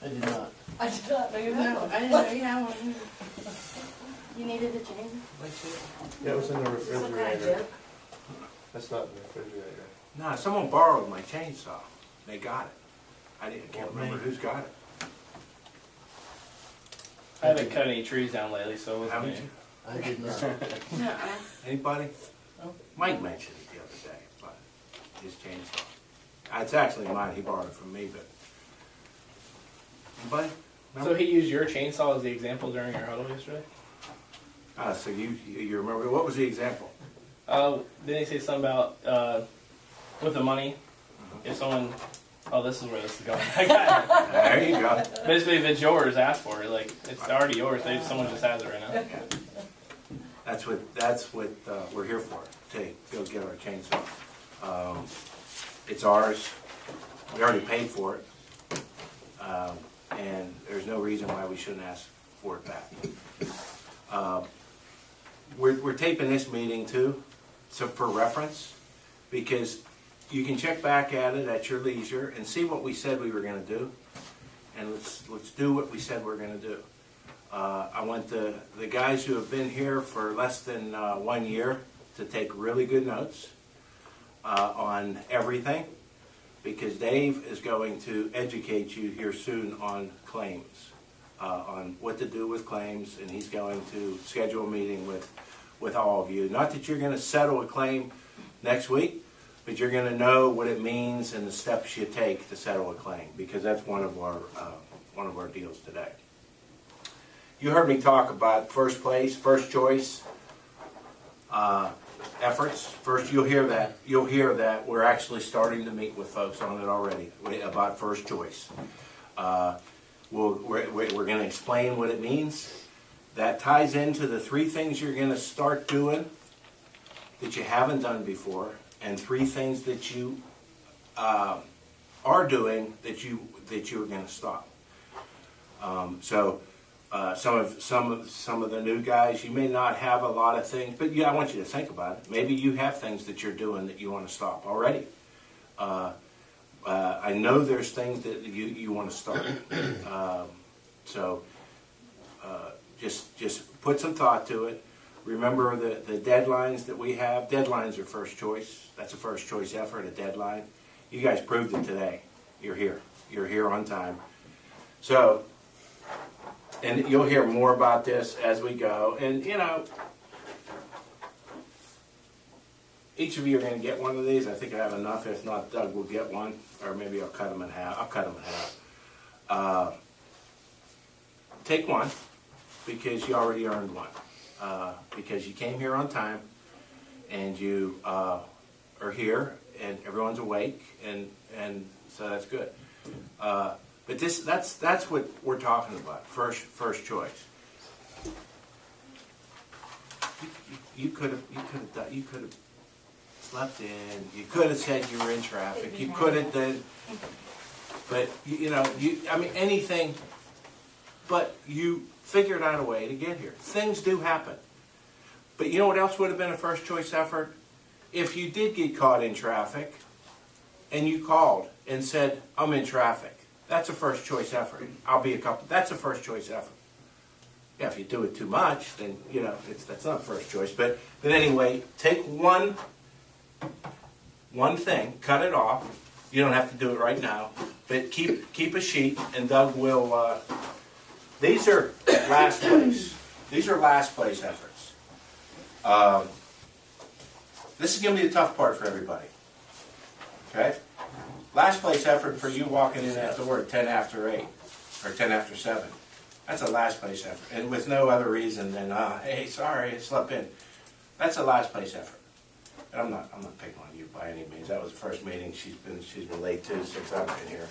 I did not. I did not know you had No, one. I didn't know you had one. You needed a change? Yeah, it was in the Some kind of refrigerator. dip? That's not in the refrigerator. No, someone borrowed my chainsaw. They got it. Can't Well, remember me. who's got it. I haven't cut any trees down lately, so it was Haven't me. you? I did not. No, Anybody? No. Mike mentioned it the other day, but his chainsaw. It's actually mine. He borrowed it from me, but. Anybody? So he used your chainsaw as the example during our huddle yesterday? So you remember, what was the example? Didn't he say something about with the money? If someone, oh, this is where this is going. I got it. There you go. Basically, if it's yours, ask for it. Like it's already yours. Someone just has it right now. Yeah. That's what we're here for. To go get our chainsaw. It's ours. We already paid for it, and there's no reason why we shouldn't ask for it back. We're taping this meeting too, so for reference, because you can check back at it at your leisure and see what we said we were going to do, and let's do what we said we're going to do. I want the guys who have been here for less than 1 year to take really good notes on everything, because Dave is going to educate you here soon on claims, on what to do with claims, and he's going to schedule a meeting with all of you. Not that you're going to settle a claim next week, but you're going to know what it means and the steps you take to settle a claim, because that's one of our deals today. You heard me talk about first place, first choice efforts. First, you'll hear that we're actually starting to meet with folks on it already about first choice. We're going to explain what it means. That ties into the 3 things you're going to start doing that you haven't done before, and 3 things that you are doing that you're going to stop. Some of the new guys, you may not have a lot of things, but yeah, I want you to think about it. Maybe you have things that you're doing that you want to stop already. I know there's things that you want to start. Just put some thought to it. Remember the deadlines that we have. Deadlines are first choice. That's a first choice effort, a deadline. You guys proved it today. You're here. You're here on time. So, and you'll hear more about this as we go. And, you know, each of you are going to get one of these. I think I have enough. If not, Doug will get one. Or maybe I'll cut them in half. I'll cut them in half. Take one, because you already earned one. Because you came here on time, and you are here, and everyone's awake, and so that's good. But that's what we're talking about. First choice. You could have slept in. You could have said you were in traffic. You could have done, but I mean anything. But you figured out a way to get here. Things do happen. But you know what else would have been a first choice effort? If you did get caught in traffic and you called and said, I'm in traffic. That's a first choice effort. That's a first choice effort. Yeah, if you do it too much, then, that's not first choice. But anyway, take one thing, cut it off. You don't have to do it right now. But keep a sheet, and Doug will... These are last place. These are last place efforts. This is going to be the tough part for everybody. Okay? Last place effort for you walking in at the door at 10 after 8 or 10 after 7. That's a last place effort. And with no other reason than, hey, sorry, I slept in. That's a last place effort. And I'm not picking on you by any means. That was the first meeting she's been late to since I've been here.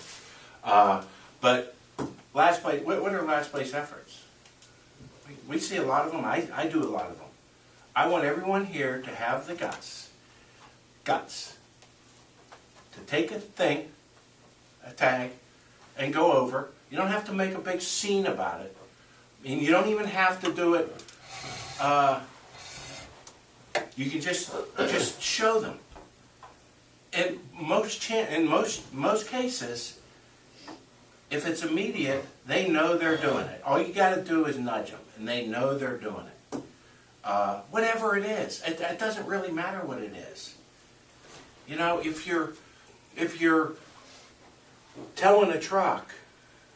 But last place, what are last place efforts? We see a lot of them. I do a lot of them. I want everyone here to have the guts to take a tag, and go over. You don't have to make a big scene about it. I mean, you don't even have to do it. You can just show them. In most cases, if it's immediate, they know they're doing it. All you got to do is nudge them, and they know they're doing it. Whatever it is, it doesn't really matter what it is. You know, if you're telling a truck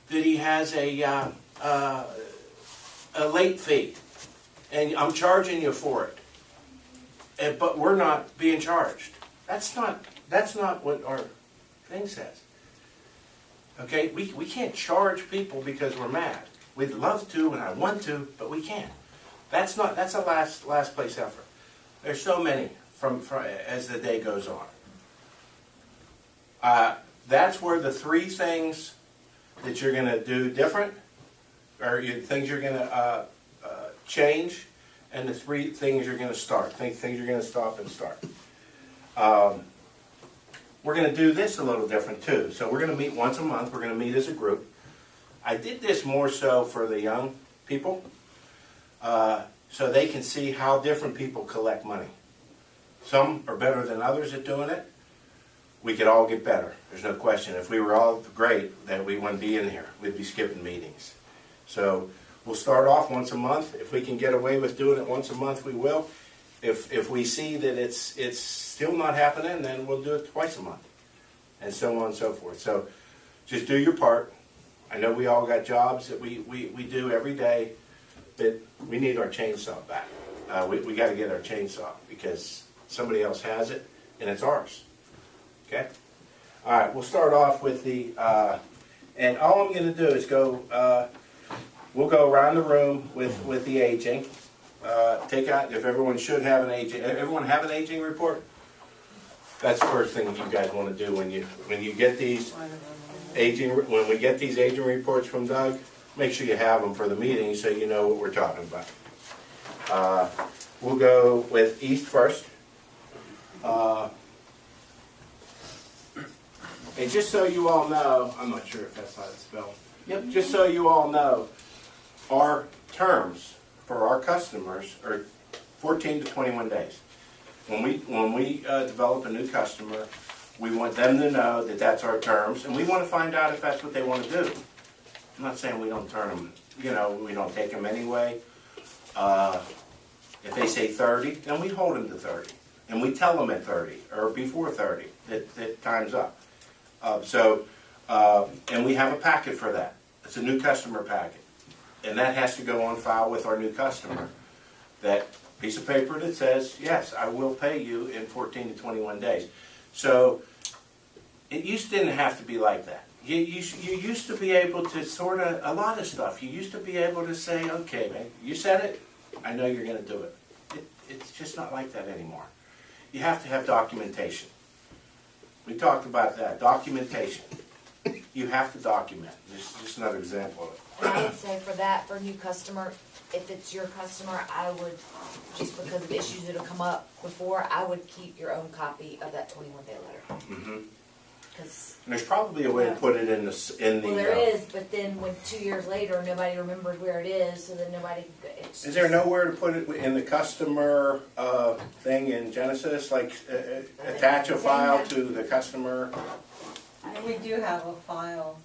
that he has a late fee, and I'm charging you for it, but we're not being charged. That's not what our thing says. Okay, we can't charge people because we're mad. We'd love to, and I want to, but we can't. That's a last place effort. There's so many from as the day goes on. That's where the 3 things that you're going to do different, or things you're going to change, and the 3 things you're going to start. Things you're going to stop and start. We're going to do this a little different too. So we're going to meet once a month. We're going to meet as a group. I did this more so for the young people, so they can see how different people collect money. Some are better than others at doing it. We could all get better. There's no question. If we were all great, then we wouldn't be in here. We'd be skipping meetings. So we'll start off once a month. If we can get away with doing it once a month, we will. If we see that it's still not happening, then we'll do it twice a month, and so on and so forth. So just do your part. I know we all got jobs that we do every day, but we need our chainsaw back. We got to get our chainsaw because somebody else has it, and it's ours. Okay? All right, we'll start off with the, and all I'm going to do is go, we'll go around the room with the aging. Take out, if everyone should have an aging, everyone have an aging report? That's the first thing you guys want to do when you get these when we get these aging reports from Doug, make sure you have them for the meeting so you know what we're talking about. We'll go with East first. And just so you all know, I'm not sure if that's how it's spelled. Yep. Just so you all know, our terms for our customers are 14 to 21 days. When we develop a new customer, we want them to know that that's our terms, and we want to find out if that's what they want to do. I'm not saying we don't turn them, we don't take them anyway. If they say 30, then we hold them to 30. And we tell them at 30, or before 30, that time's up. And we have a packet for that. It's a new customer packet. And that has to go on file with our new customer. That piece of paper that says, yes, I will pay you in 14 to 21 days. So it didn't have to be like that. You used to be able to sort of, a lot of stuff, you used to be able to say, okay, man, you said it, I know you're going to do it. It's just not like that anymore. You have to have documentation. We talked about that, documentation. You have to document. This is just another example of it. And I would say for that, for a new customer, if it's your customer, I would, just because of issues that'll come up before, I would keep your own copy of that 21-day letter. Mm-hmm. Because There's probably a way to put it in the. well, there is, but then when 2 years later, nobody remembers where it is, so then nobody. Is there nowhere to put it in the customer thing in Genesis, like attach a file to the customer? We do have a file.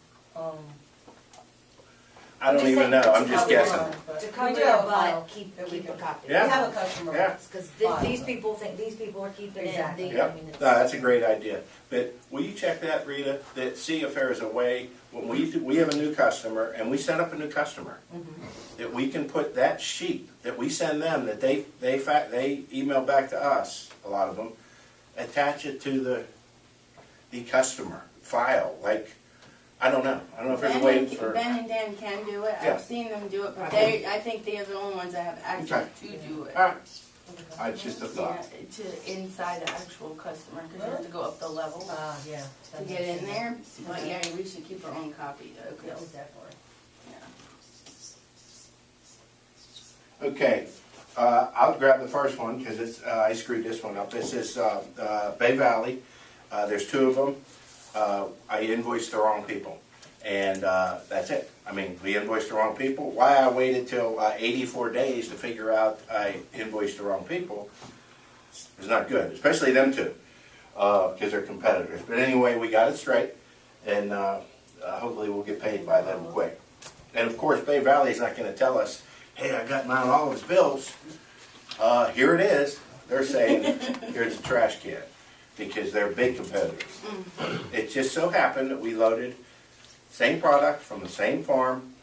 I don't even know. I'm just guessing. To We cover do your have a file. butt, keep that we a can- copy. We Yeah. have a customer. Yeah. Because File. these people think these people are keeping Exactly. it. Yep. No, that's a great idea. But will you check that, Rita? That see if there is a way when we have a new customer and we set up a new customer that we can put that sheet that we send them that they email back to us, a lot of them, attach it to the customer file. Like, I don't know if there's a way for. Ben and Dan can do it. Yeah. I've seen them do it, but Okay. I think they are the only ones that have access Okay. to do it. All right. It's just a thought. Yeah, to inside the actual customer, because you have to go up the level Yeah. to get in there. But yeah, we should keep our own copy though. Yeah, 'Cause, definitely. yeah. Okay, I'll grab the first one because I screwed this one up. This is Bay Valley. There's 2 of them. I invoiced the wrong people, and that's it. I mean, we invoiced the wrong people. Why I waited till 84 days to figure out I invoiced the wrong people is not good, especially them 2, because they're competitors. But anyway, we got it straight, and hopefully we'll get paid by them quick. And of course, Bay Valley's not gonna tell us, hey, I got Mount Olive's bills. Here it is. They're saying, here's a trash can, because they're big competitors. It just so happened that we loaded same product from the same farm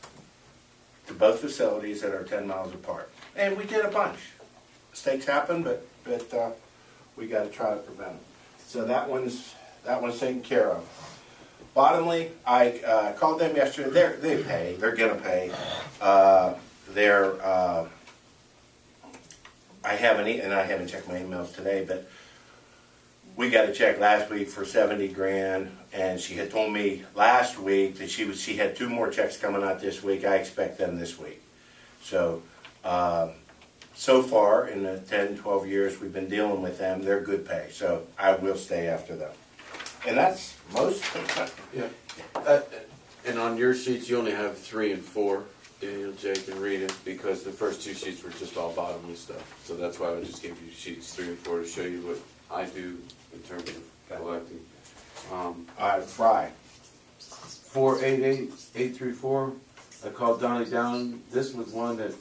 to both facilities that are 10 miles apart. And we did a bunch. Mistakes happen, but we gotta try to prevent them. So that one's taken care of. Bottomly, I called them yesterday. They pay. They're gonna pay. I haven't checked my emails today, but we got a check last week for 70 grand, and she had told me last week that she had 2 more checks coming out this week. I expect them this week. So, so far in the 10, 12 years we've been dealing with them, they're good pay. So I will stay after them. And that's most of the time. Yeah. And on your sheets, you only have 3 and 4, Daniel, Jake, and Rita, because the first 2 sheets were just all bottomly stuff. So that's why I just gave you sheets 3 and 4 to show you what I do in terms of collecting. Fry. 488834, I called Donnie down. This was one that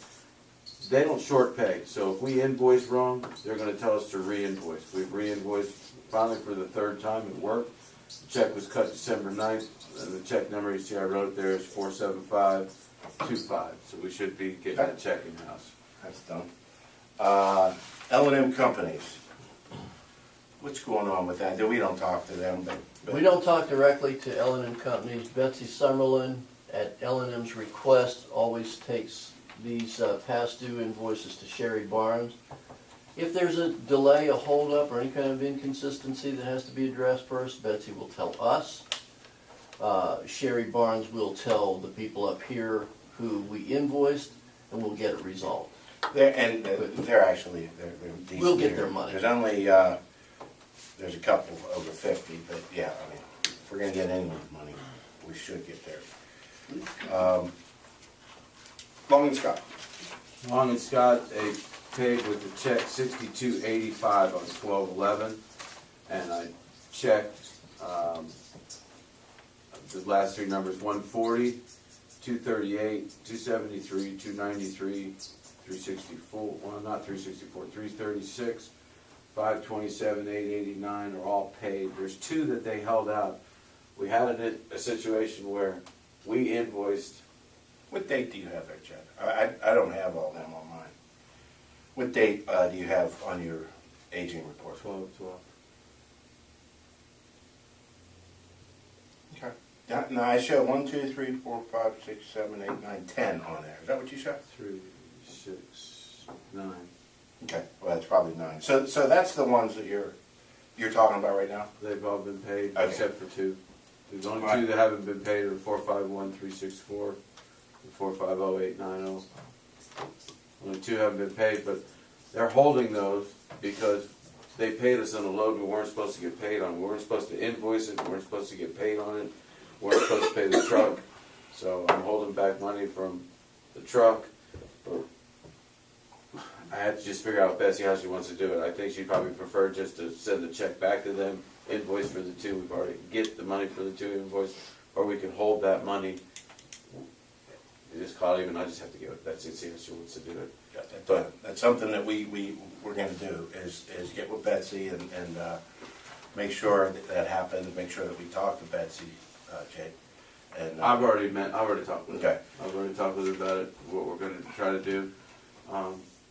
they don't short pay. So if we invoice wrong, they're going to tell us to re-invoice. We've re-invoiced finally for the 3rd time at work. The check was cut December 9th, and the check number you see I wrote there is 47525. So we should be getting that check in-house. That's done. L&M Companies. What's going on with that? We don't talk to them, but We don't talk directly to L&M companies. Betsy Summerlin, at L&M's request, always takes these past due invoices to Sherry Barnes. If there's a delay, a holdup, or any kind of inconsistency that has to be addressed first, Betsy will tell us. Sherry Barnes will tell the people up here who we invoiced, and we'll get it resolved. they're actually decent. We'll get here. their money. There's only there's a couple over 50, but yeah, I mean, if we're gonna get anyone's money, we should get theirs. Long and Scott. Long and Scott, they paid with the check 6285 on 12/11, and I checked the last 3 numbers: 140, 238, 273, 293, 364. Well, not 364, 336, 527, 889 are all paid. There's 2 that they held out. We had a situation where we invoiced. What date do you have there, Chad? I don't have all them on mine. What date do you have on your aging report? 12. Okay. Now I show 1, 2, 3, 4, 5, 6, 7, 8, 9, 10 on there. Is that what you show? 3, 6, 9. Okay. Well, that's probably 9. So that's the ones that you're talking about right now. They've all been paid Okay. except for 2. There's only Right. 2 that haven't been paid are 451364 and 450890. Only 2 haven't been paid, but they're holding those because they paid us on a load we weren't supposed to get paid on. We weren't supposed to invoice it. We weren't supposed to get paid on it. We weren't supposed to pay the truck. So I'm holding back money from the truck. But I had to just figure out Betsy how she wants to do it. I think she'd probably prefer just to send the check back to them, invoice for the 2. We've already get the money for the 2 invoice, or we can hold that money. You just call it even. I just have to give it Betsy and see how she wants to do it. But that's something that we're going to do is get with Betsy and make sure that happens. Make sure that we talk to Betsy, Jake. And I've already talked with her. Okay. I've already talked with her about it, what we're going to try to do.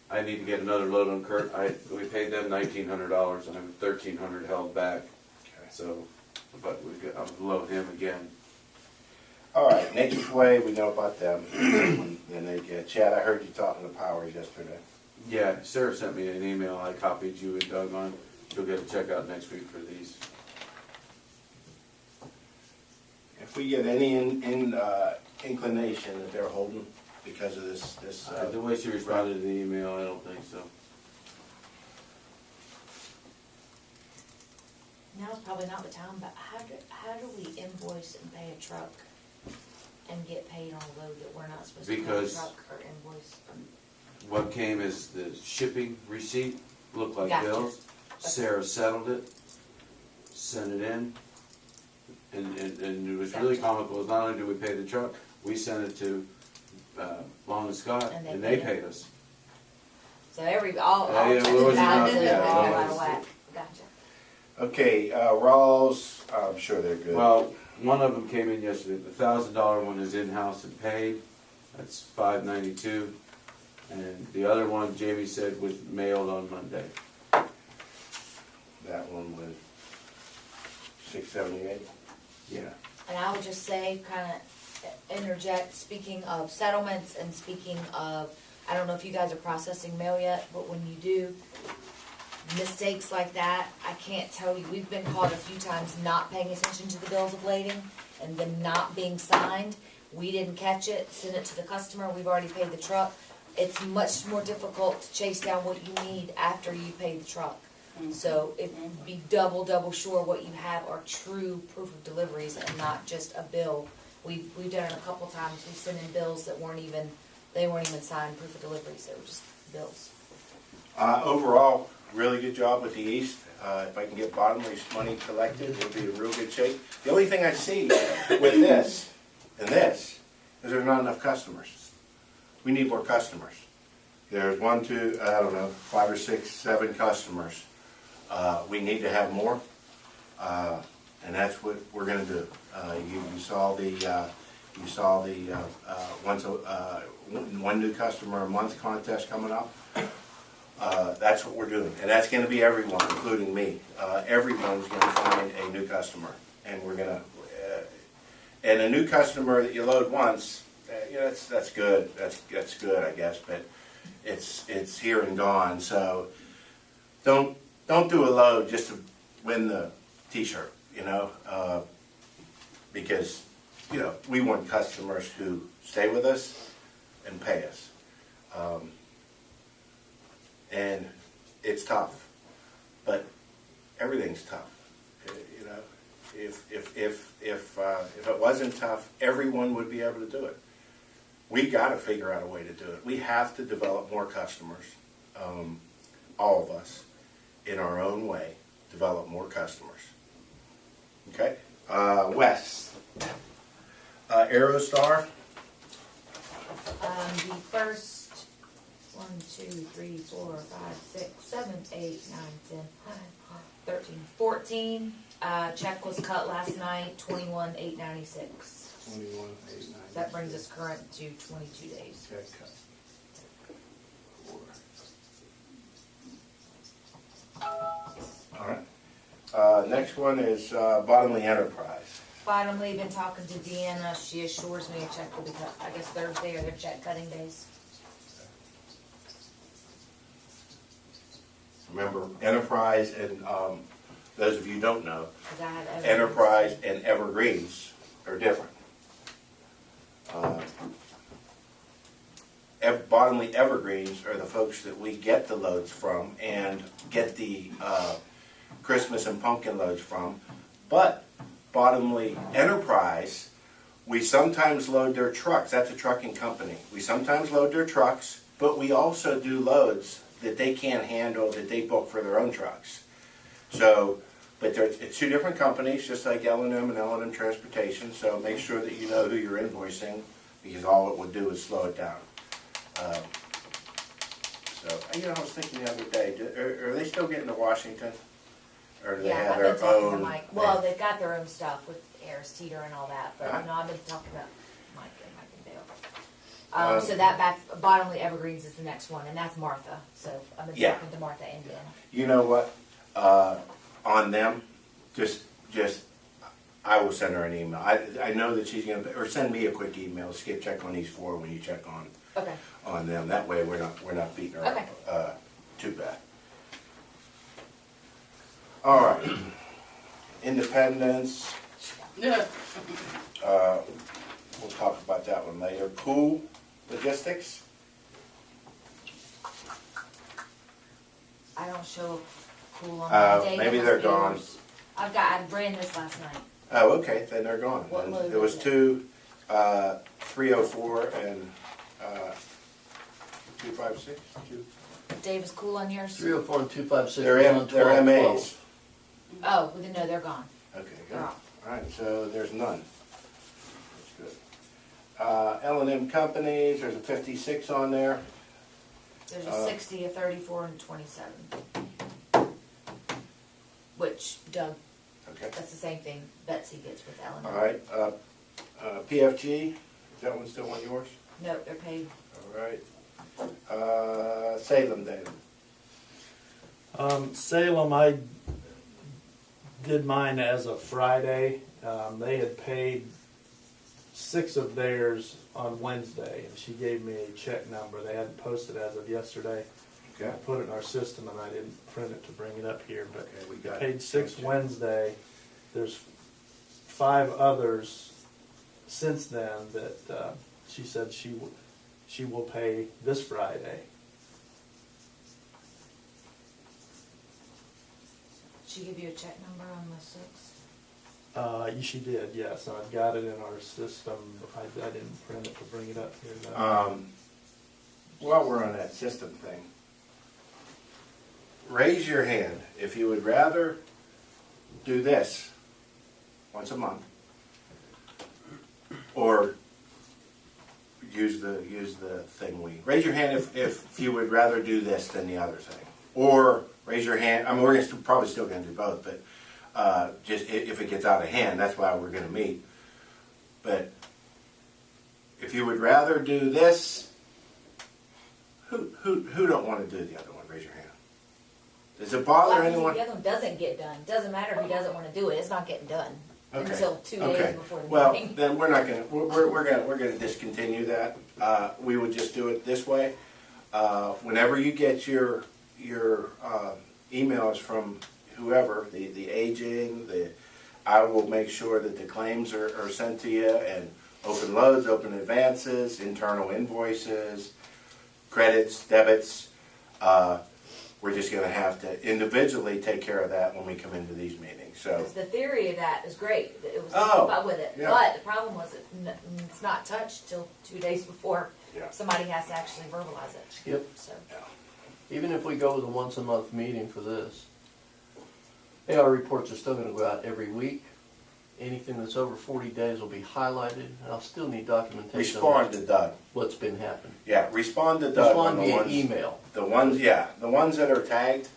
I need to get another load on Kurt. We paid them $1,900, and I have $1,300 held back. Okay. So, but I'm below him again. All right, Nature's Way, we know about them. And they get Chad. I heard you talking to Powers yesterday. Yeah, Sarah sent me an email. I copied you and Doug on. She'll get a check out next week for these. If we get any inclination that they're holding because of this The way she responded to the email, I don't think so. Now's probably not the time, but how do we invoice and pay a truck and get paid on a load that we're not supposed to pay a Because- truck or invoice? What came as the shipping receipt, looked like Gotcha. bills. Sarah settled it, sent it in, And it was really comical, is not only do we pay the truck, we sent it to, Long and Scott, And and they they paid paid us. So all Yeah, checks yeah, and it wasn't balances, enough, yeah, they're all it out was- of whack. Gotcha. Okay, Rawls, I'm sure they're good. Well, one of them came in yesterday, the $1,000 one is in-house and paid, that's $592. And the other one, Jamie said, was mailed on Monday. That one was 678. Yeah. And I would just say, kind of interject, speaking of settlements and speaking of, I don't know if you guys are processing mail yet, but when you do, mistakes like that, I can't tell you, we've been caught a few times not paying attention to the bills of lading and them not being signed. We didn't catch it, send it to the customer, we've already paid the truck. It's much more difficult to chase down what you need after you pay the truck. So it'd be double sure what you have are true proof of deliveries and not just a bill. We've done it a couple times, we sent in bills that weren't even signed proof of deliveries, they were just bills. Overall, really good job with the East. If I can get Bottomley's money collected, it'll be in real good shape. The only thing I see with this and this is there's not enough customers. We need more customers. There's 1, 2, I don't know, 5 or 6, 7 customers. We need to have more, and that's what we're going to do. You saw the one new customer a month contest coming up. That's what we're doing, and that's going to be everyone, including me. Everyone's going to find a new customer, and we're going to. And a new customer that you load once, that's good. That's good, I guess, but it's here and gone. So don't do a load just to win the T-shirt, because we want customers who stay with us and pay us. And it's tough, but everything's tough. If it wasn't tough, everyone would be able to do it. We got to figure out a way to do it. We have to develop more customers, all of us, in our own way, develop more customers. Okay, West, Aerostar. The first 1, 2, 3, 4, 5, 6, 7, 8, 9, 10, 13, 14. Check was cut last night, 21,896. 21,890. That brings us current to 22 days. Check cut. All right. Next one is Bottomley Enterprise. Bottomly, been talking to Deanna, she assures me a check will be cut, I guess Thursday are their check cutting days. Remember, Enterprise and those of you who don't know, 'Cause I had Enterprise and Evergreens are different. Bottomley Evergreens are the folks that we get the loads from and get the Christmas and pumpkin loads from. But Bottomley Enterprise, we sometimes load their trucks. That's a trucking company. We sometimes load their trucks, but we also do loads that they can't handle that they book for their own trucks. So, but it's two different companies, just like L&M and L&M Transportation. So make sure that you know who you're invoicing, because all it would do is slow it down. I was thinking the other day, are they still getting to Washington? Or do they Yeah, have I've their been talking to own? Mike, well, they've got their own stuff with Harris Teeter and all that, but Uh-huh. no, I've been talking about Mike and Dale. So that Bottomley Evergreens is the next one, and that's Martha, so I've been Yeah. talking to Martha and Deanna. You know what? On them, just I will send her an email. I know that she's gonna, or send me a quick email. Skip, check on these 4 when you check Okay. on them. That way we're not beating her Okay. up too bad. All right. Independence. Yeah. We'll talk about that one later. Cool Logistics. I don't show Cool on my day. Maybe It they're must be gone. yours. I ran this last night. Oh, okay, then they're gone. What Then load there was is it? 304 and 256. Dave, is Cool on yours? 304 and 256 They're was on 12. MAs. Oh, well then no, they're gone. Okay, good. They're off. All right, so there's none. That's good. L&M companies, there's a 56 on there. There's a 60, a 34, and 27. Which Doug, Okay. that's the same thing Betsy gets with Ellen. All right, PFG, is that one still on yours? No, they're paid. All right. Salem, David. Salem, I did mine as of Friday. They had paid 6 of theirs on Wednesday, and she gave me a check number. They hadn't posted as of yesterday. Okay. I put it in our system, and I didn't print it to bring it up here, but Okay, we they got paid it. 6 Okay. Wednesday. There's 5 others since then that she said she will pay this Friday. She give you a check number on the 6? She did, yes. I've got it in our system. I didn't print it to bring it up here. though. While we're on that system thing, raise your hand if you would rather do this once a month or use the thing raise your hand if you would rather do this than the other thing, or raise your hand. I mean, we're probably still going to do both, but just if it gets out of hand, that's why we're going to meet. But if you would rather do this, who don't want to do the other one? Raise your hand. Does it bother anyone? The other one doesn't get done. Doesn't matter if he doesn't want to do it. It's not getting done Okay. until 2 days before the Well, meeting. then we're not gonna, we're gonna discontinue that. We would just do it this way. Whenever you get your emails from whoever, the aging, I will make sure that the claims are sent to you, and open loads, open advances, internal invoices, credits, debits. We're just gonna have to individually take care of that when we come into these meetings, so. Because the theory of that is great. It was Oh, fun with it. yeah. But the problem was it's not touched till 2 days before Yeah. somebody has to actually verbalize it. Yep. So Even if we go with a once-a-month meeting for this, AR reports are still gonna go out every week. Anything that's over 40 days will be highlighted, and I'll still need documentation Respond of to Doug. what's been happening. Yeah, respond to Doug on Respond the via ones. email. The ones that are tagged,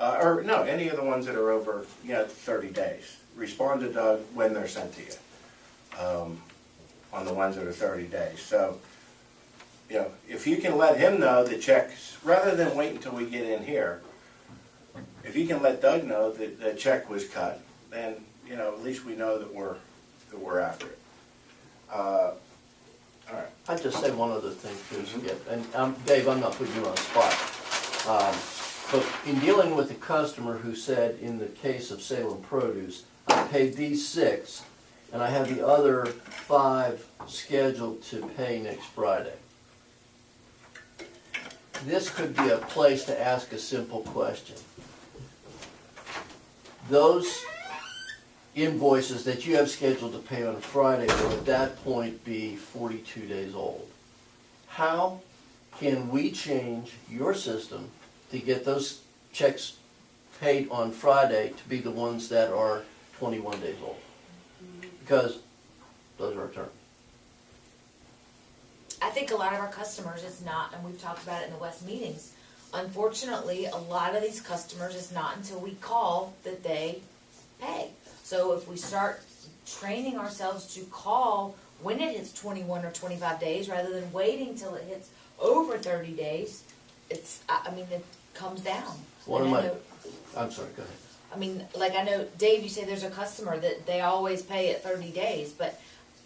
or no, any of the ones that are over, 30 days. Respond to Doug when they're sent to you, on the ones that are 30 days. So, if you can let him know the checks, rather than wait until we get in here, if you can let Doug know that the check was cut, then, at least we know that we're after it. All right. I'd just say one other thing too, Skip, and Dave, I'm not putting you on the spot. But in dealing with the customer who said, in the case of Salem Produce, I paid these 6, and I have the other 5 scheduled to pay next Friday. This could be a place to ask a simple question. Those invoices that you have scheduled to pay on Friday will at that point be 42 days old. How can we change your system to get those checks paid on Friday to be the ones that are 21 days old? Because those are our terms. I think a lot of our customers, it's not, and we've talked about it in the West meetings, unfortunately, a lot of these customers, it's not until we call that they pay. So if we start training ourselves to call when it hits 21 or 25 days, rather than waiting till it hits over 30 days, it comes down. I'm sorry, go ahead. I mean, like I know, Dave, you say there's a customer that they always pay at 30 days, but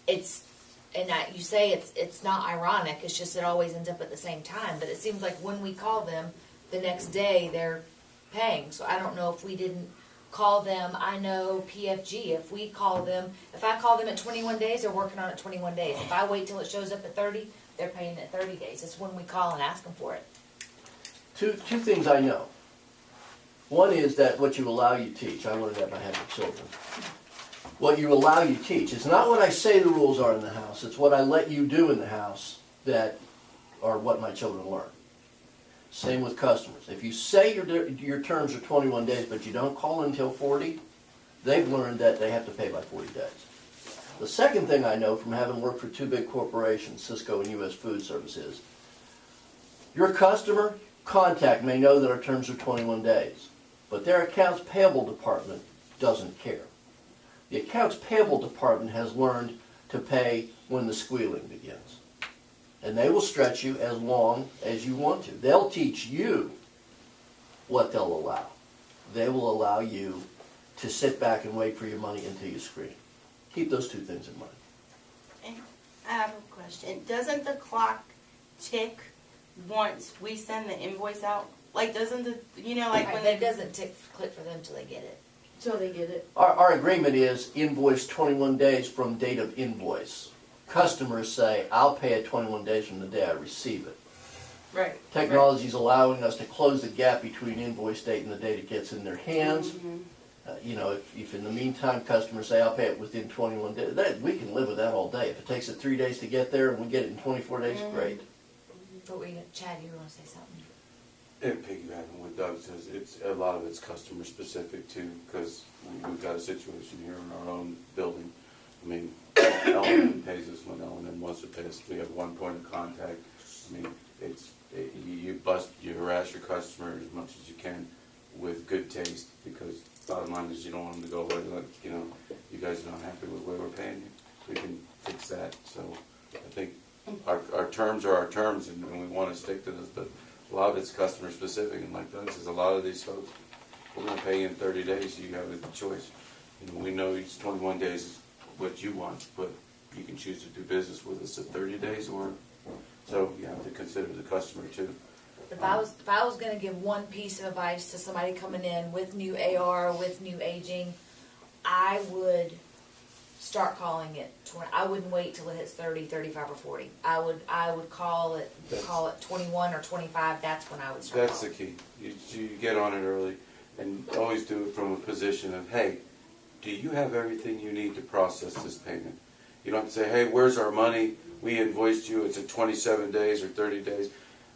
you say it's not ironic, it's just it always ends up at the same time, but it seems like when we call them, the next day they're paying. So I don't know if we didn't call them. I know PFG, if I call them at 21 days, they're working on it 21 days. If I wait till it shows up at 30, they're paying at 30 days. It's when we call and ask them for it. Two things I know. One is that what you allow you teach. I learned that by having children. What you allow you teach. It's not what I say the rules are in the house. It's what I let you do in the house that are what my children learn. Same with customers. If you say your terms are 21 days, but you don't call until 40, they've learned that they have to pay by 40 days. The second thing I know from having worked for two big corporations, Cisco and US Food Service, is your customer contact may know that our terms are 21 days, but their accounts payable department doesn't care. The accounts payable department has learned to pay when the squealing begins. And they will stretch you as long as you want to. They'll teach you what they'll allow. They will allow you to sit back and wait for your money until you scream. Keep those two things in mind. And I have a question. Doesn't the clock tick once we send the invoice out? Like, doesn't the, you know, like when It doesn't click for them till they get it. till they get it? Our agreement is invoice 21 days from date of invoice. Customers say, I'll pay it 21 days from the day I receive it. Right. Technology is allowing us to close the gap between invoice date and the date it gets in their hands. Mm-hmm. You know, if in the meantime customers say, I'll pay it within 21 days, we can live with that all day. If it takes it 3 days to get there and we get it in 24 days, great. But Chad, you were gonna say something? And piggybacking what Doug says, it's a lot of it's customer specific too, because we've got a situation here in our own building. I mean, L&M pays us when L&M wants to pay us. We have one point of contact. I mean, you harass your customer as much as you can with good taste, because bottom line is you don't want them to go away like, you know, you guys are not happy with the way we're paying you. We can fix that. So I think our terms are our terms, and we want to stick to this, but a lot of it's customer specific, and like Doug says, a lot of these folks, we're going to pay you in 30 days, you have a choice. You know, we know it's 21 days is what you want, but you can choose to do business with us at 30 days, or so you have to consider the customer too. If I was gonna give one piece of advice to somebody coming in with new AR, with new aging, I would start calling it 20. I wouldn't wait till it hits 30, 35, or 40. I would call it 21 or 25. That's when I would start. That's the key. You get on it early, and always do it from a position of, hey, do you have everything you need to process this payment? You don't have to say, hey, where's our money? We invoiced you. It's at 27 days or 30 days.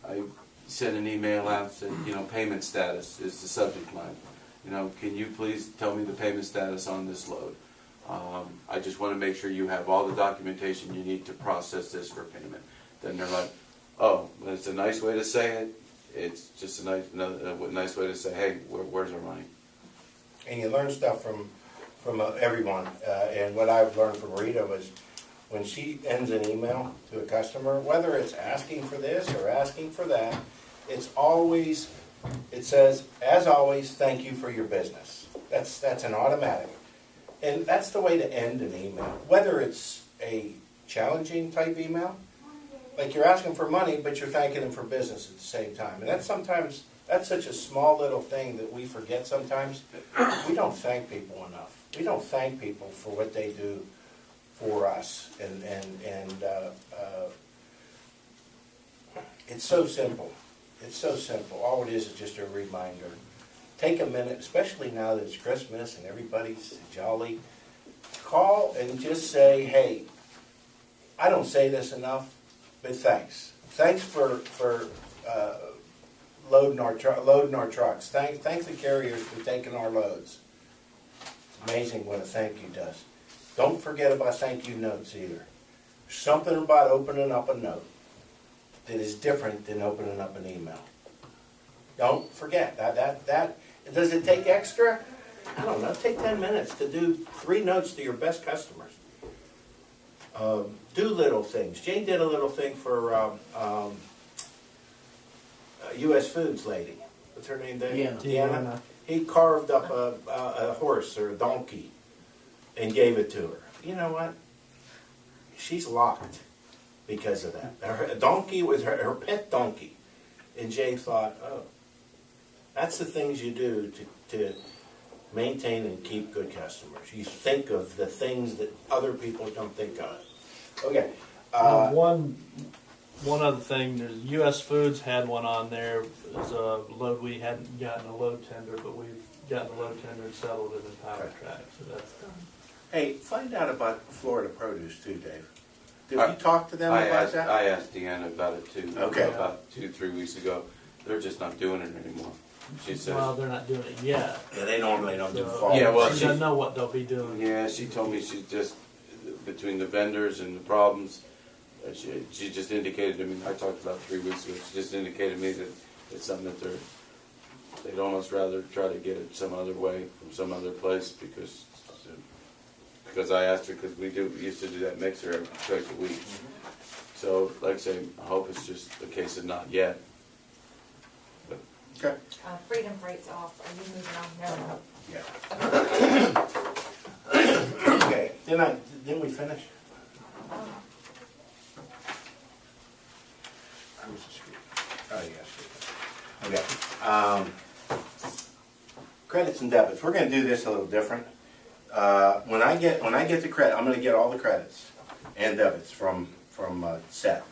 I sent an email out, said, you know, payment status is the subject line. You know, can you please tell me the payment status on this load? I just want to make sure you have all the documentation you need to process this for payment. Then they're like, oh, well, it's a nice way to say it. It's just a nice way to say, hey, where's our money? And you learn stuff from everyone. And what I've learned from Rita was when she ends an email to a customer, whether it's asking for this or asking for that, it says, as always, thank you for your business. That's an automatic. And that's the way to end an email. Whether it's a challenging type email, like you're asking for money, but you're thanking them for business at the same time. And that's such a small little thing that we forget sometimes. We don't thank people enough. We don't thank people for what they do for us. And it's so simple. It's so simple. All it is just a reminder. Take a minute, especially now that it's Christmas and everybody's jolly. Call and just say, hey, I don't say this enough, but thanks. Thanks for loading our trucks. Thanks the carriers for taking our loads. It's amazing what a thank you does. Don't forget about thank you notes either. There's something about opening up a note that is different than opening up an email. Don't forget that. Does it take extra? I don't know. Take 10 minutes to do 3 notes to your best customers. Do little things. Jane did a little thing for US Foods lady. What's her name there? Deanna. He carved up a horse or a donkey and gave it to her. You know what? She's locked because of that. Her donkey was her pet donkey. And Jane thought, oh, that's the things you do to maintain and keep good customers. You think of the things that other people don't think of. Okay. One other thing, there's US Foods had one on there. It was a load we hadn't gotten a load tender, but we've gotten a load tender and settled it in Power Track, so that's done. Hey, find out about Florida Produce too, Dave. Did you talk to them about that? I asked Deanna about it too. Okay. About 2-3 weeks ago. They're just not doing it anymore. She said, Well, they're not doing it yet. Yeah, they normally don't do So fall. Yeah, well, she she- doesn't know what they'll be doing. yeah, she told me she just, between the vendors and the problems, she just indicated to me, I talked about 3 weeks ago, she just indicated to me that it's something that they'd almost rather try to get it some other way, from some other place, because I asked her, because we used to do that mixer twice a week. So, like I say, I hope it's just a case of not yet. Okay. Freedom Freight's off. Are you moving on? No. Yeah. Okay, didn't we finish? Where's the screen? Oh, yes. Okay. Credits and debits, we're gonna do this a little different. When I get the credit, I'm gonna get all the credits and debits from Seth.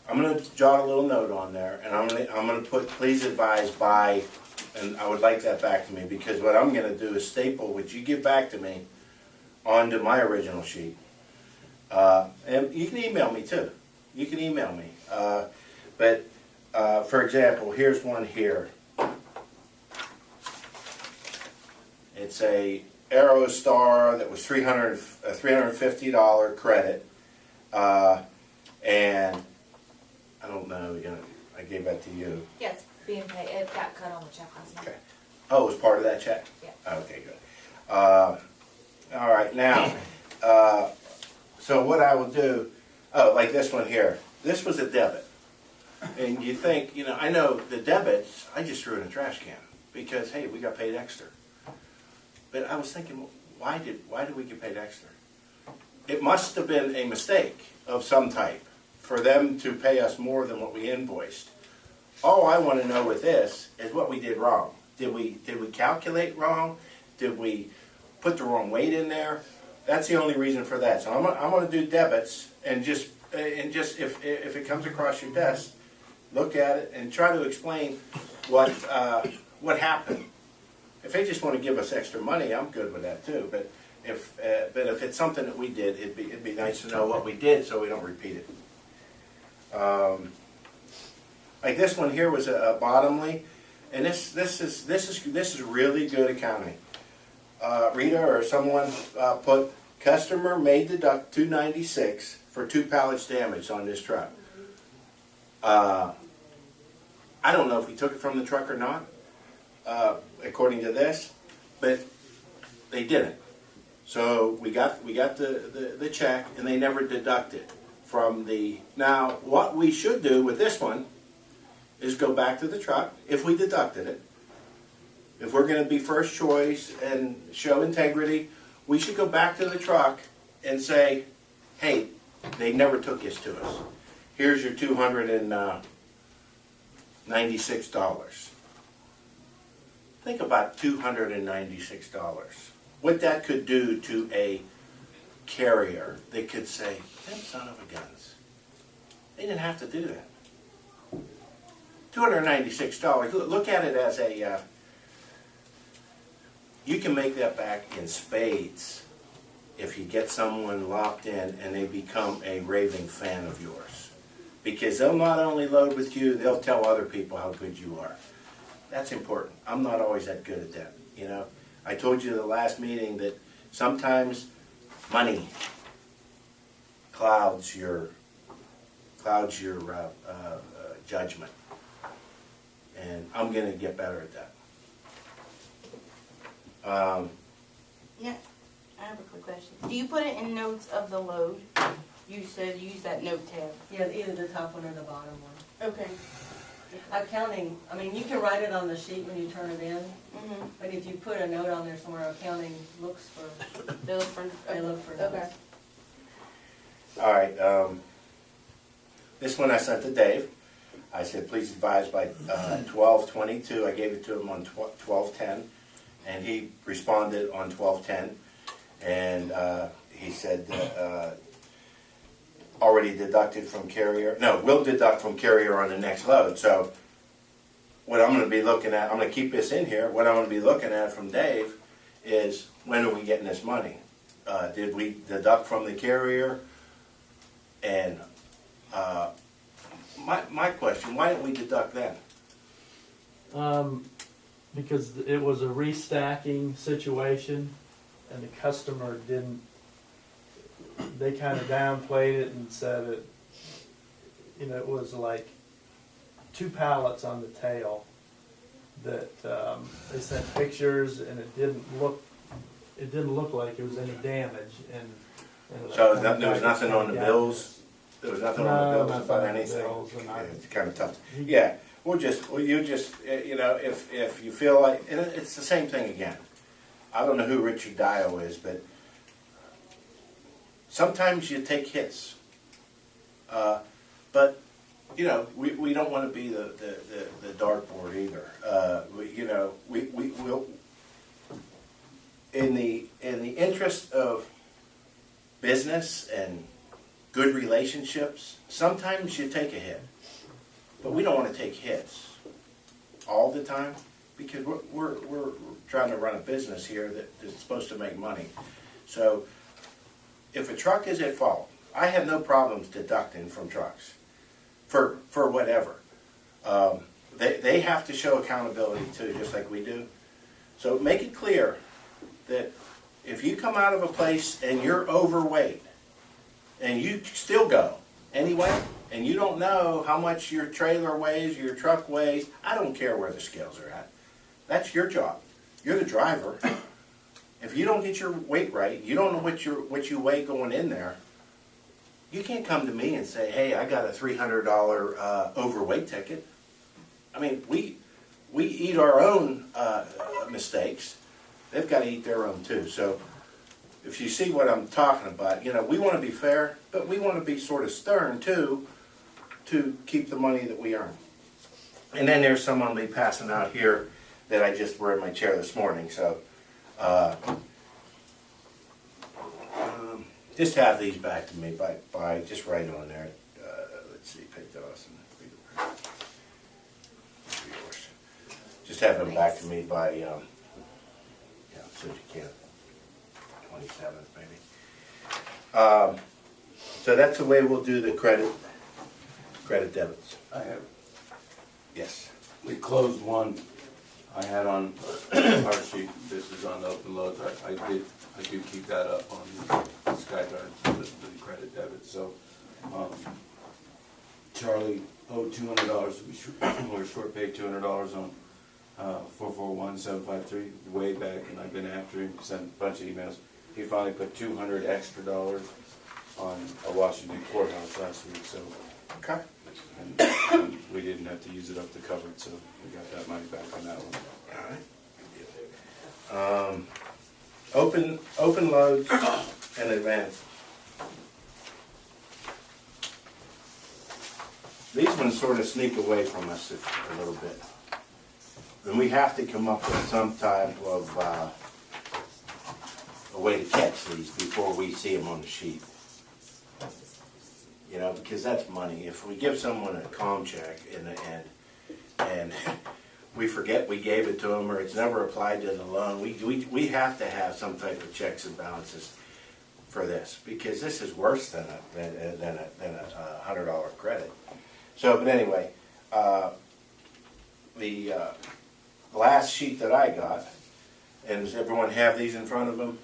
I'm gonna jot a little note on there, and I'm gonna put, please advise by, and I would like that back to me, because what I'm gonna do is staple what you give back to me onto my original sheet. And you can email me too. You can email me. For example, here's one here. It's a Aerostar that was $350 credit, and I don't know, I gave that to you. Yes, being paid. It got cut on the check last night. Okay. Oh, it was part of that check? Yeah. Okay, good. All right, now, so what I will do, like this one here. This was a debit. And you think, I know the debits, I just threw in a trash can because, hey, we got paid extra. But I was thinking, why did we get paid extra? It must have been a mistake of some type for them to pay us more than what we invoiced. All I want to know with this is what we did wrong. Did we calculate wrong? Did we put the wrong weight in there? That's the only reason for that. So I'm going to do debits, and just if it comes across your desk, look at it and try to explain what happened. If they just want to give us extra money, I'm good with that too. But if it's something that we did, it'd be nice to know what we did so we don't repeat it. Like this one here was a bottomly, and this is really good accounting. Rita or someone put customer may deduct $296 for 2 pallets damaged on this truck. I don't know if we took it from the truck or not, according to this, but they didn't. So we got the check, and they never deducted from the. Now, what we should do with this one is go back to the truck if we deducted it. If we're going to be first choice and show integrity, we should go back to the truck and say, hey, they never took this to us. Here's your $296. Think about $296. What that could do to a carrier. They could say, them son of a guns. They didn't have to do that. $296. Look at it as a, you can make that back in spades if you get someone locked in and they become a raving fan of yours. Because they'll not only load with you, they'll tell other people how good you are. That's important. I'm not always that good at that, I told you in the last meeting that sometimes money clouds your judgment. And I'm going to get better at that. Yeah, I have a quick question. Do you put it in notes of the load? You said use that note tab. Yeah, either the top one or the bottom one. Okay. Accounting, you can write it on the sheet when you turn it in, Mm-hmm. but if you put a note on there somewhere, accounting looks for, They look for. they look for Okay. notes. All right. This one I sent to Dave. I said, please advise by 12/22. I gave it to him on 12/10, and he responded on 12/10, and he said already deducted from carrier. No, will deduct from carrier on the next load. So what I'm going to be looking at, I'm going to keep this in here. What I'm going to be looking at from Dave is, when are we getting this money? Did we deduct from the carrier? And my question, why didn't we deduct then? Because it was a restacking situation, and the customer didn't, they kind of downplayed it and said it, it was like 2 pallets on the tail that, they sent pictures, and it didn't look like there was any damage, and. So there was nothing on the bills? There was nothing on the No, bills nothing about on the anything? bills, and Yeah, it's kind of tough. Yeah, if you feel like, and it's the same thing again. I don't know who Richard Dio is, but sometimes you take hits. But, we don't want to be the dartboard either. We'll, in the interest of business and good relationships, sometimes you take a hit. But we don't want to take hits all the time, because we're trying to run a business here that is supposed to make money. So if a truck is at fault, I have no problems deducting from trucks for whatever. They have to show accountability too, just like we do. So make it clear that if you come out of a place and you're overweight and you still go anyway, and you don't know how much your trailer weighs, your truck weighs, I don't care where the scales are at. That's your job. You're the driver. If you don't get your weight right, you don't know what you weigh going in there, you can't come to me and say, hey, I got a $300 overweight ticket. I mean, we eat our own mistakes. They've got to eat their own too. So if you see what I'm talking about, we want to be fair, but we want to be sort of stern too, to keep the money that we earn. And then there's some I'll be passing out here that I just were in my chair this morning. So just have these back to me by just write on there. Let's see, pay Dawson. Just have them back to me by, so you can, 27th maybe. So that's the way we'll do the credit debits. I have, Yes. we closed one I had on our sheet. This is on the open loads. I do keep that up on the SkyGuard, the credit debit. So, Charlie owed $200. We're short paid $200 on 441753 way back, and I've been after him, sent a bunch of emails. He finally put $200 extra on a Washington courthouse last week. So, Okay. and we didn't have to use it up to cover it, so we got that money back on that one. All right. Open loads and advance. These ones sort of sneak away from us a little bit. And we have to come up with some type of a way to catch these before we see them on the sheet. Because that's money. If we give someone a calm check and we forget we gave it to them, or it's never applied to the loan, we have to have some type of checks and balances for this, because this is worse than a $100 credit. So, but anyway, the last sheet that I got, and does everyone have these in front of them?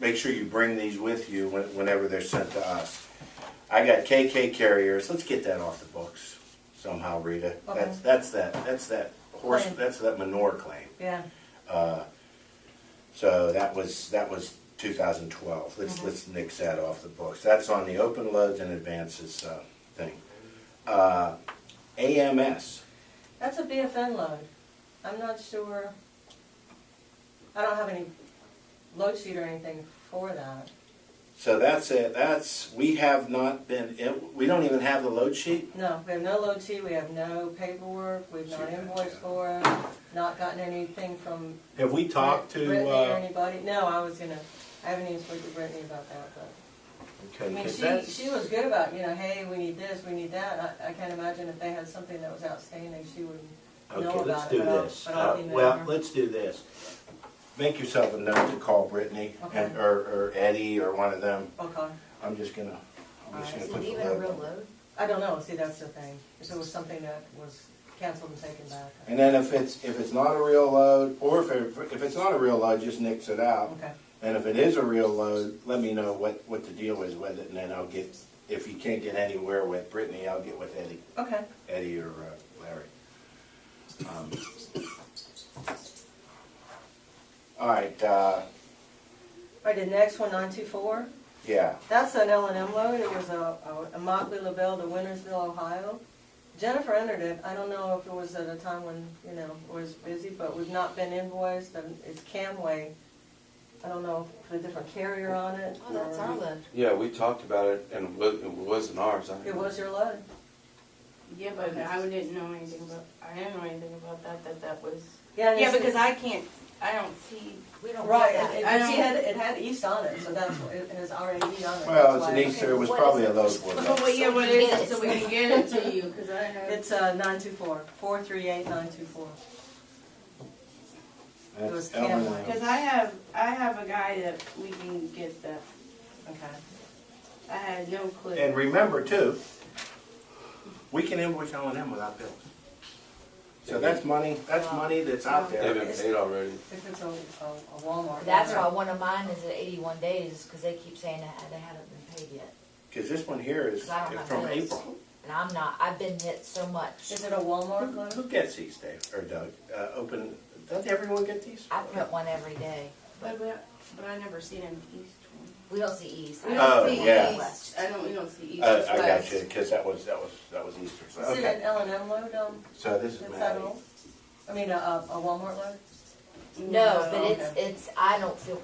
Make sure you bring these with you whenever they're sent to us. I got KK carriers. Let's get that off the books somehow, Rita. Okay. That's that horse. Claim. That's that manure claim. Yeah. So that was 2012. Let's nix that off the books. That's on the open loads and advances thing. AMS. That's a BFN load. I'm not sure. I don't have any load sheet or anything for that. So that's it. We have not been. We don't even have the load sheet. No, we have no load sheet, we have no paperwork, we've not invoiced for it, not gotten anything from Have we talked to? Brittany or anybody. No, I haven't even spoken to Brittany about that, but. Okay, I mean, 'cause she was good about, hey, we need this, we need that. I can't imagine if they had something that was outstanding, she would know Okay, about let's it. do but I'll- this. but I'll email Well, her. let's do this. Make yourself a note to call Brittany Okay. or Eddie or one of them. Okay. I'm just gonna Is put it the even a load real on. load? I don't know, see, that's the thing. If it was something that was canceled and taken back. And then if it's not a real load, or if it's not a real load, just nix it out. Okay. And if it is a real load, let me know what the deal is with it, and then I'll get, if you can't get anywhere with Brittany, I'll get with Okay. Eddie or Larry. All right, All right, the next one, 924. yeah, That's an L&M load. It was a Motley LaBelle to Wintersville, Ohio. Jennifer entered it. I don't know if it was at a time when, you know, it was busy, but we've not been invoiced. And it's Camway. I don't know if it's a different carrier on it. Oh, that's or- our load. Yeah, we talked about it, and it wasn't ours. It was your load. Yeah, but I didn't know anything about that was. Yeah, Yeah, it's- because I don't see. We don't Right, get that. it had East on it, so that's what, it has RAD on it. well, That's it's why an I- Easter, it was What probably is a it? load for Oh, that. well, yeah, So what we is can it, get so it. we can get it to you, because I have. It's 924, 438-924. It was That's Ellen. Camway. Because I have a guy that we can get that. Okay. I had no clue. And remember too, we can invoice L&M without bills. So that's money that's out They've there. been paid already. If it's a Walmart. That's load. why one of mine is at 81 days, because they keep saying that they haven't been paid yet. Because this one here is 'Cause I don't have from bills. April. And I've been hit so much. Is it a Walmart Who load? gets these, Dave, or Doug? Doesn't everyone get these? I print one every day. But I never see them east one. We don't see East. We Oh, don't see yeah. east. We don't see east. I just got west. you, because that was Easter. So, Is it an okay. L&M load? So this is Is that Maddie. all? I mean, a Walmart load? No, but okay. it's, I don't feel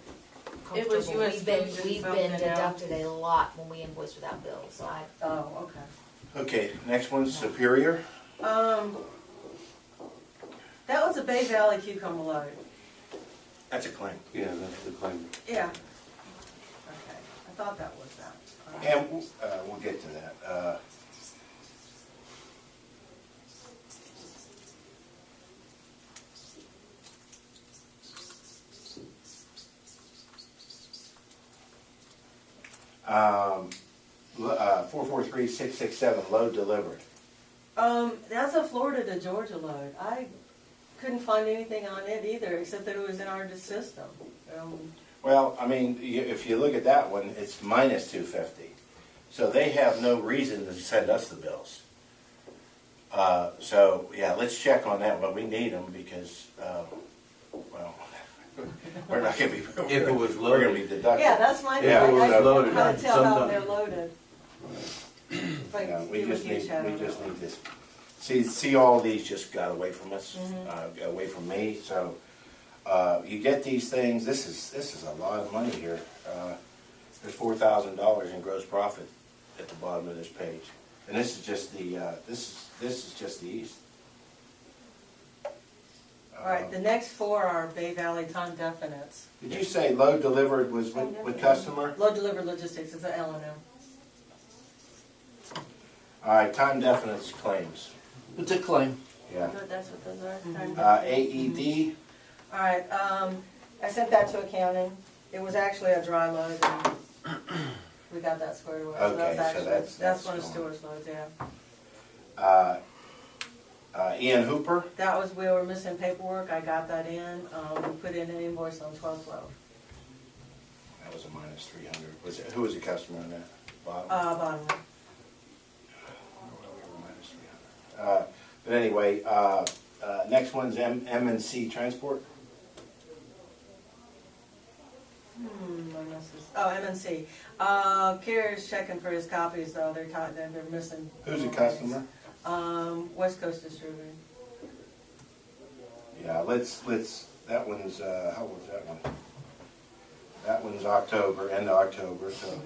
It was comfortable. US We've been Foods and we've something been now. deducted a lot when we invoice without bills, so I, Oh, okay. Okay, next one's Superior. That was a Bay Valley cucumber load. That's a claim. Yeah, that's the claim. Yeah. Okay, I thought that was that. And we'll get to that. Um, 443667, load delivered. That's a Florida to Georgia load. I couldn't find anything on it either, except that it was in our system. Well, I mean, if you look at that one, it's minus 250. So they have no reason to send us the bills. So, yeah, let's check on that, but we need them because, well, we're not gonna be. If it was We're gonna be loaded. deducted. Yeah, that's my thing. Yeah, it was I loaded, how to tell how sometimes- they're loaded. But Yeah, we you just would use need shadow. this. See, all these just got away from us, Mm-hmm. got away from me, so, you get these things, this is a lot of money here. There's $4,000 in gross profit at the bottom of this page. And this is just the, this is just the east. All right, the next four are Bay Valley time definites. Did you say load delivered was with customer? Load delivered logistics is a L&M. All right, time definites claims, It's a claim. yeah. That's what those are. Mm-hmm. AED, All right, I sent that to accounting. It was actually a dry load, and we got that squared away. Okay, that was so actually, that's one of gone. Stewart's loads, yeah. Ian Hooper, That was, we were missing paperwork, I got that in, we put in an invoice on 12/12. that was a minus 300. Who was the customer on that? Bob? Bottom. But anyway, next one's M&C Transport. Oh, MNC. Carrier's checking for his copies, though, they're missing. Who's the customer? West Coast Distributing. Yeah, that one's, how was that one? That one's October, end of October, so.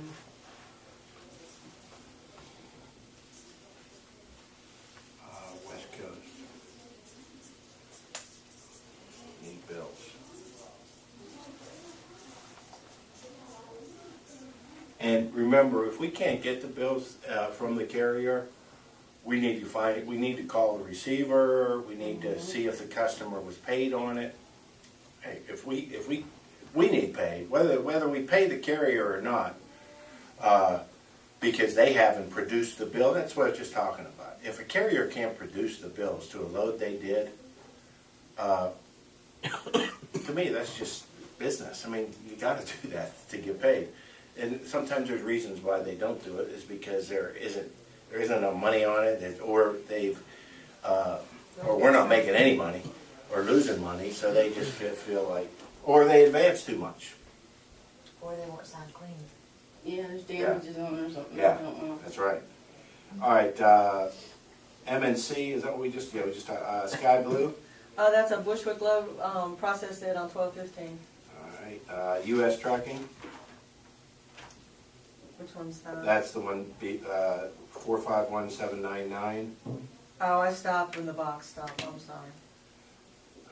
West Coast. Need bills. And remember, if we can't get the bills from the carrier, we need to call the receiver, we need to see if the customer was paid on it. Hey, if we need paid, whether we pay the carrier or not, because they haven't produced the bill. That's what I was just talking about. If a carrier can't produce the bills to a load they did, to me, that's just business. I mean, you gotta do that to get paid. And sometimes there's reasons why they don't do it, is because there isn't enough money on it, or they've, or we're not making any money, or losing money, so they just feel like, or they advance too much. Or they weren't signed clean. Yeah, there's damages on it or something. Yeah. I don't know. That's right. All right, MNC, is that what we just, Sky Blue? That's a Bushwick Low, processed it on 12/15. All right, US Trucking, Which one's that? that's the one, 451799. Oh, I stopped when the box stopped, I'm sorry.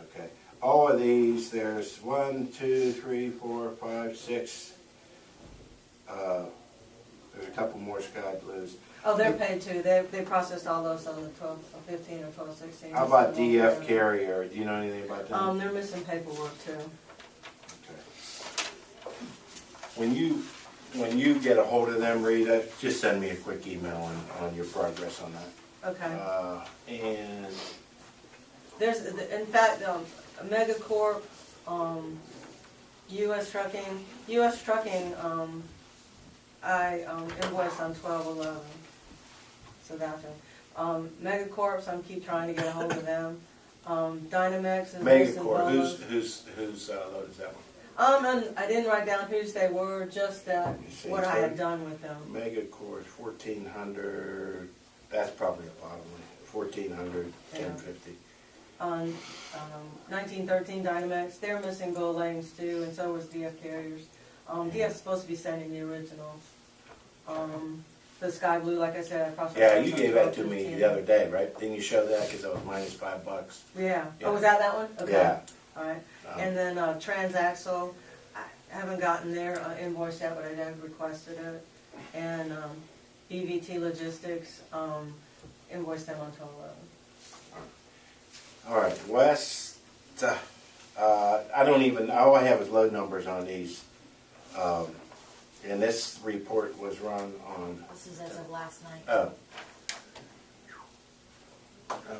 Okay. All of these, there's 1, 2, 3, 4, 5, 6. There's a couple more Sky Blues. Oh, they're paid too, they processed all those on the 12/15 or 12/16. How about DF Carrier? Do you know anything about them? They're missing paperwork too. Okay. When you get a hold of them, Rita, just send me a quick email on your progress on that. Okay. And There's, in fact, Megacorp, US Trucking, I invoiced on 12/11. So that's it. Megacorp, I'm keep trying to get a hold of them. Dynamex is missing Megacorp, bonus. whose load is that one? And I didn't write down whose they were, just that Let me see. what I had done with them. Megacorp, 1400. That's probably a bottom one. 1400, Yeah. 1050. On 1913 Dynamex, they're missing gold lanes too, and so was DF Carriers. DF's supposed to be sending the originals. The Sky Blue, like I said, I processed. Yeah, those you on gave that to me 12/15. the other day, right? Didn't you show that? Because that was minus $5. Yeah. Yeah. Oh, was that one? Okay. Yeah. All right. Um, And then Transaxle, I haven't gotten their invoice yet, but I have requested it. And EVT Logistics, invoiced them on 12/11. All right, West, I don't even, all I have is load numbers on these. And this report was run on, This is as of last night. oh.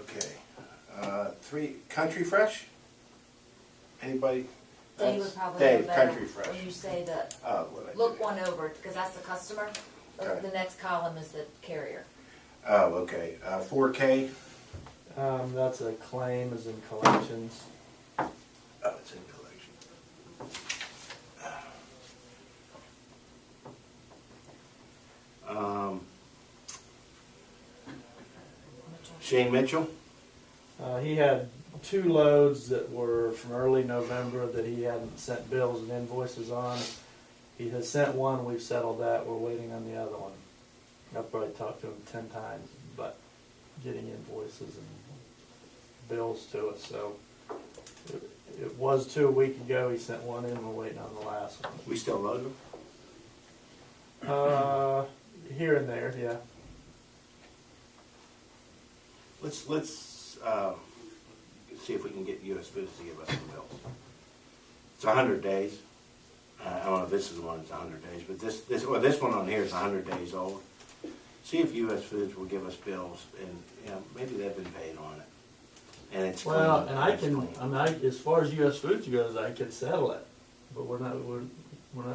Okay. 3, Country Fresh? Anybody? Dave would probably Dave, know better Country Fresh. when you say that. What I Look do? one over, because that's the customer. Okay. The next column is the carrier. Oh, okay. 4K? That's a claim, as in collections. Oh, it's in collection. Shane Mitchell? He had 2 loads that were from early November that he hadn't sent bills and invoices on. He has sent one, we've settled that, we're waiting on the other one. I've probably talked to him 10 times, but getting invoices and bills to us, so. It was 2 a week ago, he sent one in, we're waiting on the last one. We still load them? Here and there, yeah. Let's see if we can get US Foods to give us some bills. It's 100 days. I don't know if this is the one that's 100 days, but this one on here is 100 days old. See if US Foods will give us bills, and maybe they've been paid on it. And it's Well, clean. and I It's can, clean. I mean, as far as US Foods goes, I could settle it, but we're not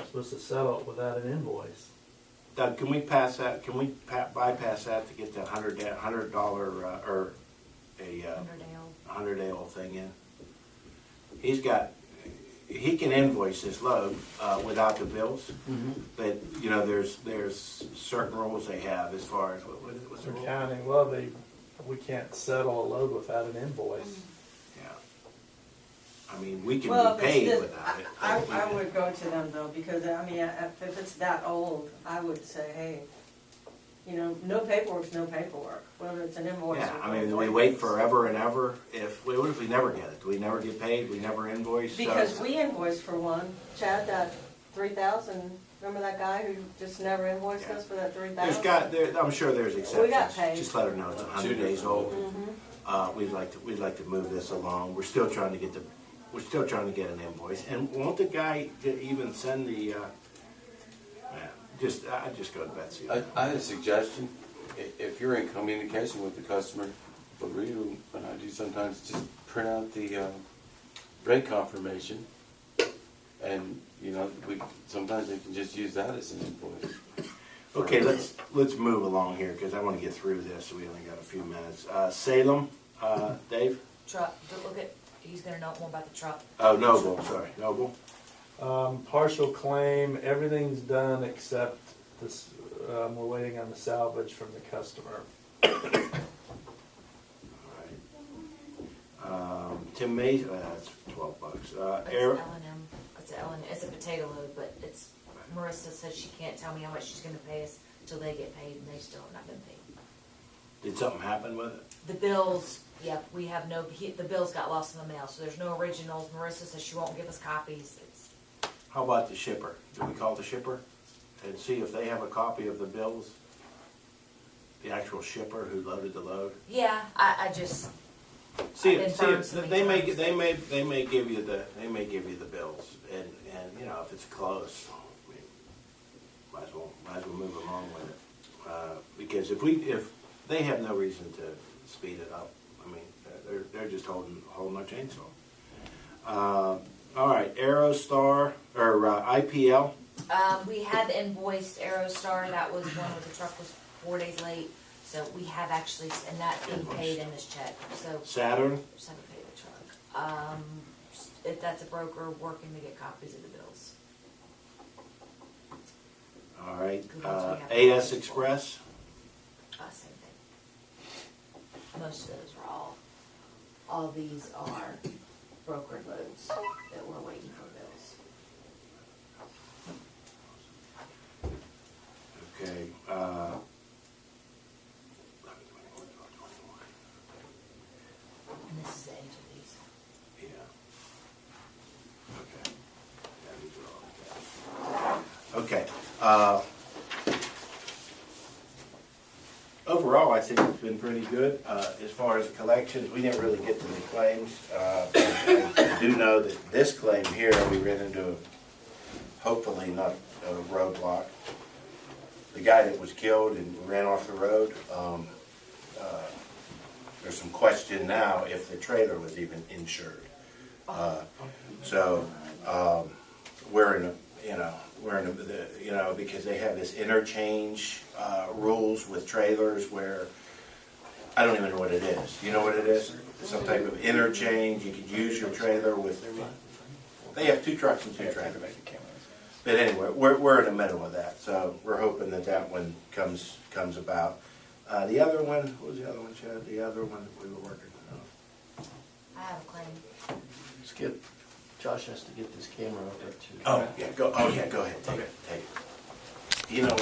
supposed to settle it without an invoice. Doug, can we pass that? Can we bypass that to get the $100 or a 100-day-old thing in? He can invoice his load without the bills, but there's certain rules they have as far as what's the rule? Accounting, well, we can't settle a load without an invoice. Yeah. I mean, we can Well, be if it's paid just- without it. I would go to them though, because I mean, if it's that old, I would say, hey, no paperwork's no paperwork, whether it's an invoice or. Yeah, I mean, we wait forever and ever. What if we never get it? Do we never get paid? We never invoice? Because we invoiced for one, Chad, that 3,000, remember that guy who just never invoiced us for that 3,000? I'm sure there's exceptions. We got paid. Just let her know it's 100 days old. We'd like to move this along. We're still trying to get an invoice. And won't the guy even send the I'd just go to Betsy. I had a suggestion. If you're in communication with the customer, what we do, and I do sometimes, just print out the rate confirmation, and sometimes they can just use that as an invoice. Okay, let's move along here, because I want to get through this, we only got a few minutes. Salem, Dave? Truck, look at, he's gonna know more about the truck. Oh, Noble, sorry, Noble. Partial claim, everything's done except this, we're waiting on the salvage from the customer. Tim Mays, that's $12. It's Air, L&M, it's a potato load, but it's, Marissa said she can't tell me how much she's gonna pay us till they get paid, and they still have not been paid. did something happen with it? The bills, yep, we have no, the bills got lost in the mail, so there's no originals. Marissa says she won't give us copies. How about the shipper? Do we call the shipper and see if they have a copy of the bills? The actual shipper who loaded the load? Yeah, I just, See I've if, been burned so they many may, times. they may give you the bills, and if it's close, I mean, might as well move along with it. Because if they have no reason to speed it up, I mean, they're just holding our chainsaw. All right, Aerostar or IPL. we have invoiced Aerostar. That was one where the truck was 4 days late. So we have actually, and that's being paid in this check. So Saturn. just haven't paid the truck. If that's a broker working to get copies of the bills. All right, Who else we have? AS Express. Same thing. Most of those are all these are brokered loads that we're waiting for bills. Okay. And this is the age of these. Yeah. Okay. Yeah, these are all okay. Overall, I think it's been pretty good. As far as collections, we didn't really get to the claims. I do know that this claim here, we ran into, hopefully not a roadblock. The guy that was killed and ran off the road, there's some question now if the trailer was even insured. We're in a, because they have this interchange rules with trailers where, I don't even know what it is. You know what it is? Some type of interchange, you could use your trailer with, they have 2 trucks and 2 trailers. But anyway, we're in the middle of that, so we're hoping that one comes about. The other one, what was the other one, Chad? The other one that we were working on. I have a claim. Skip, Josh has to get this camera over to. Oh, yeah, go ahead, take it. You know.